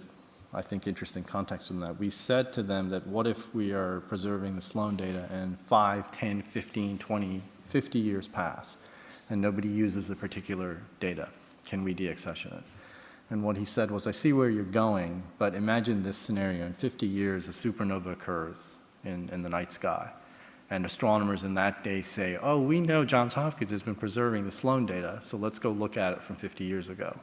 I think, interesting context from that, we said to them that what if we are preserving the Sloan data and 5, 10, 15, 20, 50 years pass and nobody uses the particular data? Can we deaccession it? And what he said was, I see where you're going, but imagine this scenario. In 50 years, a supernova occurs in the night sky. And astronomers in that day say, oh, we know Johns Hopkins has been preserving the Sloan data, so let's go look at it from 50 years ago.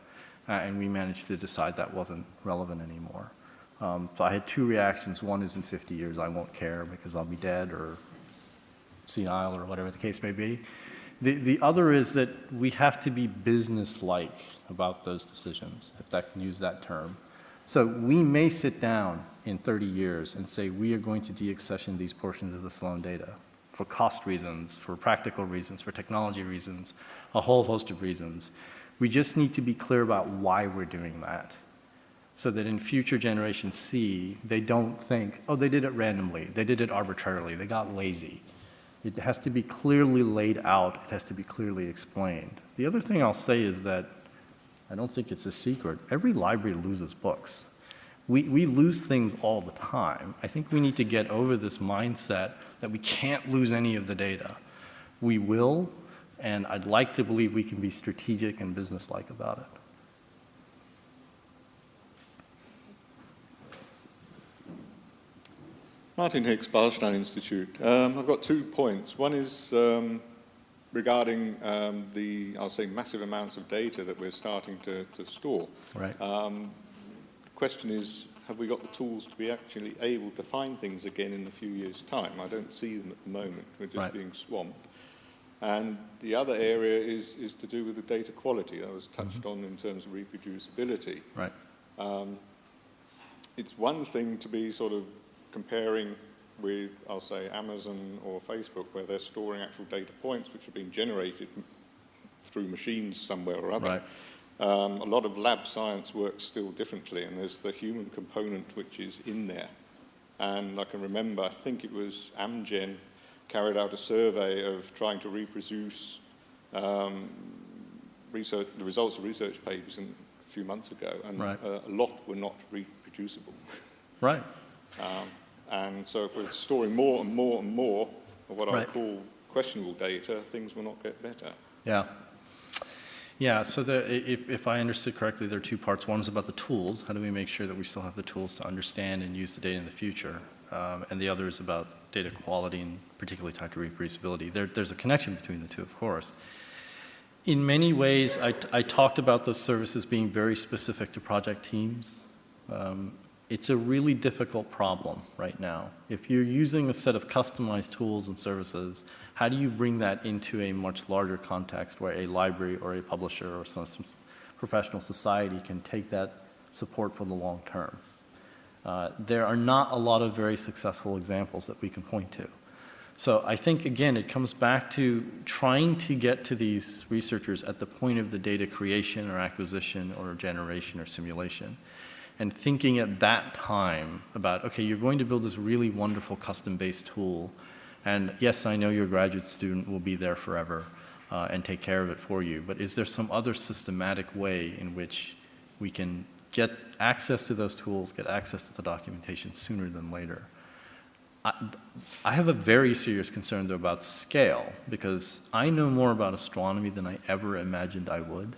And we managed to decide that wasn't relevant anymore. So I had two reactions. One is in 50 years, I won't care because I'll be dead or senile or whatever the case may be. The other is that we have to be business-like about those decisions, if I can use that term. So we may sit down in 30 years and say we are going to deaccession these portions of the Sloan data for cost reasons, for practical reasons, for technology reasons, a whole host of reasons. We just need to be clear about why we're doing that so that in future generations see, they don't think, oh, they did it randomly, they did it arbitrarily, they got lazy. It has to be clearly laid out, it has to be clearly explained. The other thing I'll say is that, I don't think it's a secret, every library loses books. We lose things all the time. I think we need to get over this mindset that we can't lose any of the data. We will, and I'd like to believe we can be strategic and businesslike about it. Martin Hicks, Barstow Institute. I've got 2 points. One is regarding I'll say, massive amounts of data that we're starting to store. Right. The question is, have we got the tools to be actually able to find things again in a few years' time? I don't see them at the moment. We're just being swamped. And the other area is to do with the data quality that was touched on in terms of reproducibility. Right. It's one thing to be sort of comparing with, I'll say, Amazon or Facebook, where they're storing actual data points which are being generated through machines somewhere or other. Right. A lot of lab science works still differently, and there's the human component which is in there. And I can remember, I think it was Amgen carried out a survey of trying to reproduce the results of research papers a few months ago, and a lot were not reproducible. Right. And so if we're storing more and more and more of what I call questionable data, things will not get better. Yeah. Yeah, so if I understood correctly, there are 2 parts. One is about the tools. How do we make sure that we still have the tools to understand and use the data in the future? And the other is about data quality, and particularly tied to reproducibility. There's a connection between the 2, of course. In many ways, I talked about those services being very specific to project teams. It's a really difficult problem right now. If you're using a set of customized tools and services, how do you bring that into a much larger context where a library or a publisher or some professional society can take that support for the long term? There are not a lot of very successful examples that we can point to. So I think, again, it comes back to trying to get to these researchers at the point of the data creation or acquisition or generation or simulation, and thinking at that time about, okay, you're going to build this really wonderful custom-based tool, and yes, I know your graduate student will be there forever and take care of it for you, but is there some other systematic way in which we can get access to those tools, get access to the documentation sooner than later? I have a very serious concern, though, about scale, because I know more about astronomy than I ever imagined I would.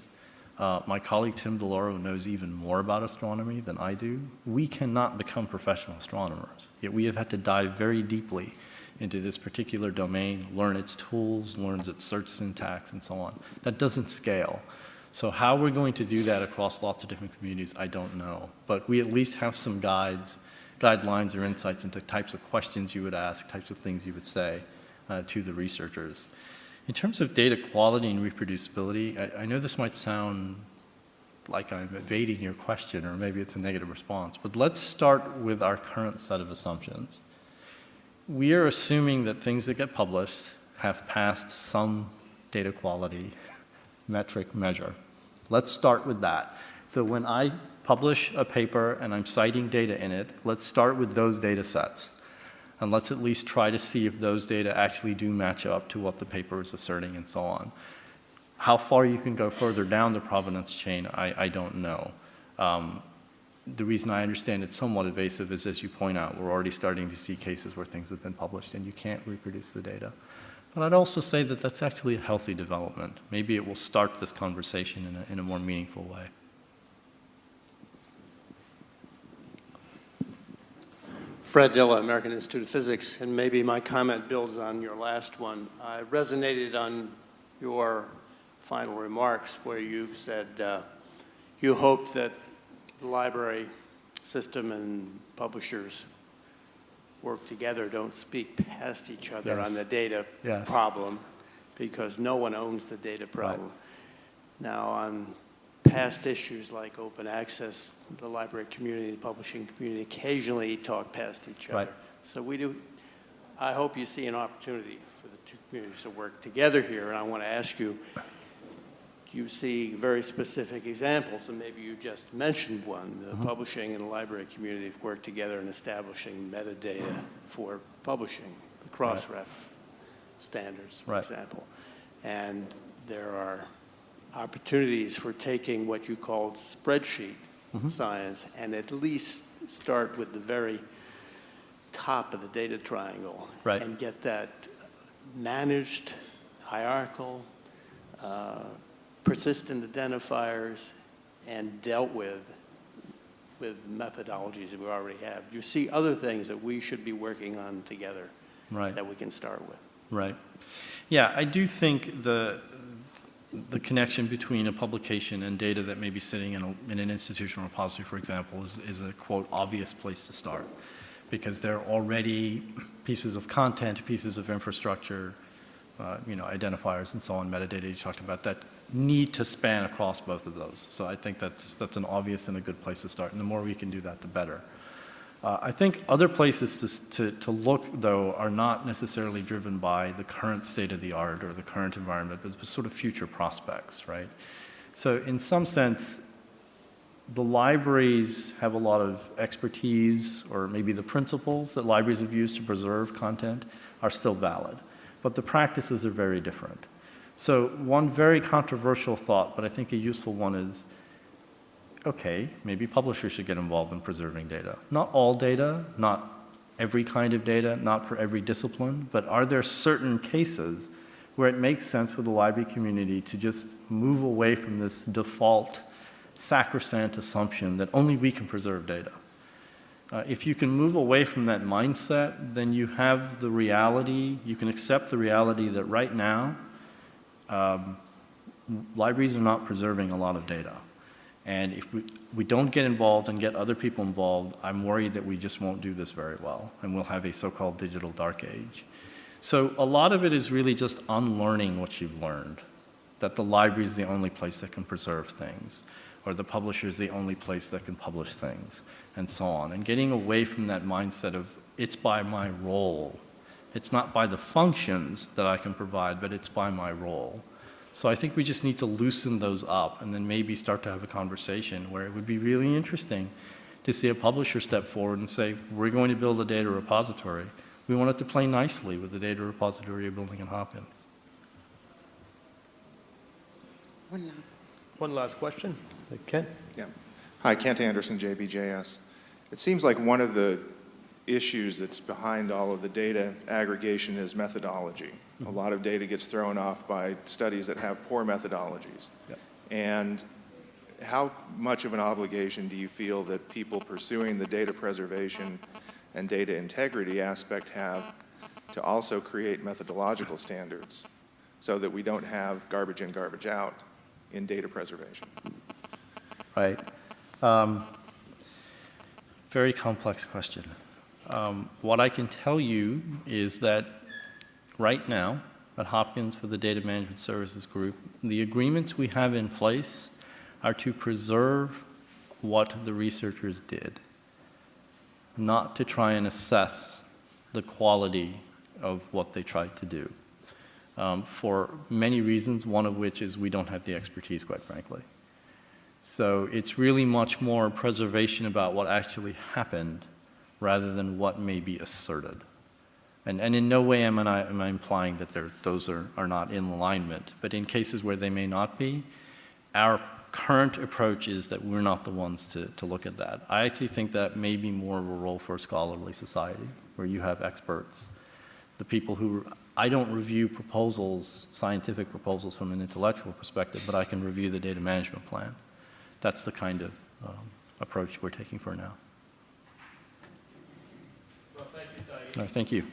My colleague Tim DeLauro knows even more about astronomy than I do. We cannot become professional astronomers, yet we have had to dive very deeply into this particular domain, learn its tools, learn its search syntax, and so on. That doesn't scale. So how we're going to do that across lots of different communities, I don't know. But we at least have some guidelines or insights into types of questions you would ask, types of things you would say to the researchers. In terms of data quality and reproducibility, I know this might sound like I'm evading your question, or maybe it's a negative response, but let's start with our current set of assumptions. We are assuming that things that get published have passed some data quality metric measure. Let's start with that. So when I publish a paper and I'm citing data in it, let's start with those data sets. And let's at least try to see if those data actually do match up to what the paper is asserting and so on. How far you can go further down the provenance chain, I don't know. The reason I understand it's somewhat evasive is, as you point out, we're already starting to see cases where things have been published and you can't reproduce the data. But I'd also say that that's actually a healthy development. Maybe it will start this conversation in a more meaningful way. Fred Dilla, American Institute of Physics, and maybe my comment builds on your last one. I resonated on your final remarks where you said you hope that the library system and publishers work together, don't speak past each other on the data problem, because no one owns the data problem. Right. Now, on past issues like open access, the library community, the publishing community occasionally talk past each other. Right. So I hope you see an opportunity for the 2 communities to work together here, and I want to ask you, do you see very specific examples, and maybe you just mentioned one, the publishing and the library community have worked together in establishing metadata for publishing, the cross-ref standards, for example. And there are opportunities for taking what you called spreadsheet science and at least start with the very top of the data triangle and get that managed, hierarchical, persistent identifiers and dealt with with methodologies that we already have? Do you see other things that we should be working on together that we can start with? Right. Yeah, I do think the connection between a publication and data that may be sitting in an institutional repository, for example, is a, quote, obvious place to start. Because there are already pieces of content, pieces of infrastructure, identifiers and so on, metadata you talked about, that need to span across both of those. So I think that's an obvious and a good place to start. And the more we can do that, the better. I think other places to look, though, are not necessarily driven by the current state of the art or the current environment, but sort of future prospects, right? So in some sense, the libraries have a lot of expertise, or maybe the principles that libraries have used to preserve content are still valid, but the practices are very different. So one very controversial thought, but I think a useful one, is, okay, maybe publishers should get involved in preserving data. Not all data, not every kind of data, not for every discipline, but are there certain cases where it makes sense for the library community to just move away from this default sacrosanct assumption that only we can preserve data? If you can move away from that mindset, then you have the reality, you can accept the reality that right now, libraries are not preserving a lot of data. And if we don't get involved and get other people involved, I'm worried that we just won't do this very well, and we'll have a so-called digital dark age. So a lot of it is really just unlearning what you've learned, that the library is the only place that can preserve things, or the publisher is the only place that can publish things, and so on. And getting away from that mindset of, it's by my role. It's not by the functions that I can provide, but it's by my role. So I think we just need to loosen those up and then maybe start to have a conversation where it would be really interesting to see a publisher step forward and say, we're going to build a data repository. We want it to play nicely with the data repository you're building in Hopkins. One last question. Ken? Yeah. Hi, Kent Anderson, JBJS. It seems like one of the issues that's behind all of the data aggregation is methodology. A lot of data gets thrown off by studies that have poor methodologies. Yep. And how much of an obligation do you feel that people pursuing the data preservation and data integrity aspect have to also create methodological standards so that we don't have garbage in, garbage out in data preservation? Right. Very complex question. What I can tell you is that right now at Hopkins for the Data Management Services Group, the agreements we have in place are to preserve what the researchers did, not to try and assess the quality of what they tried to do. For many reasons, one of which is we don't have the expertise, quite frankly. So it's really much more preservation about what actually happened rather than what may be asserted. And in no way am I implying that those are not in alignment, but in cases where they may not be, our current approach is that we're not the ones to look at that. I actually think that may be more of a role for a scholarly society, where you have experts, the people who, I don't review proposals, scientific proposals from an intellectual perspective, but I can review the data management plan. That's the kind of approach we're taking for now. Well, thank you, Sayeed. Thank you.